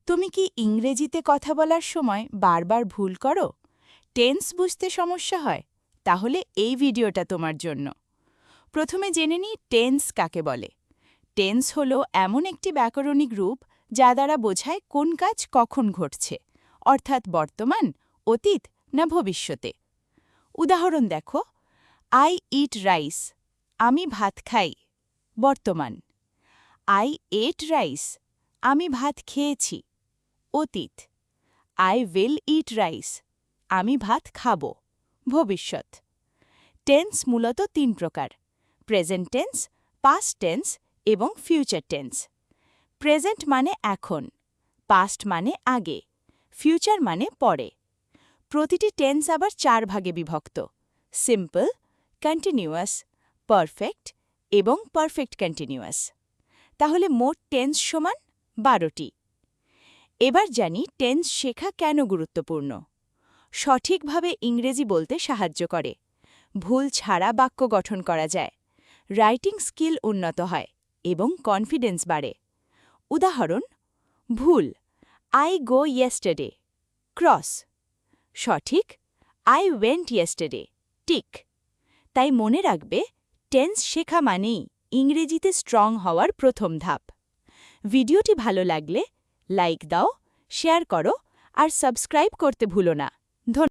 তুমি কি ইংরেজিতে কথা বলার সময় বারবার ভুল করো? টেন্স বুঝতে সমস্যা হয়? তাহলে এই ভিডিওটা তোমার জন্য। প্রথমে জেনে নিই টেন্স কাকে বলে। টেন্স হল এমন একটি ব্যাকরণিক রূপ যা দ্বারা বোঝায় কোন কাজ কখন ঘটছে, অর্থাৎ বর্তমান, অতীত না ভবিষ্যতে। উদাহরণ দেখো, আই ইট রাইস, আমি ভাত খাই, বর্তমান। আই এট রাইস, আমি ভাত খেয়েছি, অতীত। আই উইল ইট রাইস, আমি ভাত খাব, ভবিষ্যৎ। টেন্স মূলত তিন প্রকার: প্রেজেন্ট টেন্স, পাস্ট টেন্স এবং ফিউচার টেন্স। প্রেজেন্ট মানে এখন, পাস্ট মানে আগে, ফিউচার মানে পরে। প্রতিটি টেন্স আবার চার ভাগে বিভক্ত: সিম্পল, কন্টিনিউয়াস, পারফেক্ট এবং পারফেক্ট কন্টিনিউয়াস। তাহলে মোট টেন্স সমান 12টি। এবার জানি টেন্স শেখা কেন গুরুত্বপূর্ণ। সঠিকভাবে ইংরেজি বলতে সাহায্য করে, ভুল ছাড়া বাক্য গঠন করা যায়, রাইটিং স্কিল উন্নত হয় এবং কনফিডেন্স বাড়ে। উদাহরণ: ভুল, আই গো ইয়েস্টারডে, ক্রস। সঠিক, আই ওয়েন্ট ইয়েস্টারডে, টিক। তাই মনে রাখবে, টেন্স শেখা মানেই ইংরেজিতে স্ট্রং হওয়ার প্রথম ধাপ। ভিডিওটি ভালো লাগলে লাইক দাও, শেয়ার করো আর সাবস্ক্রাইব করতে ভুলো না।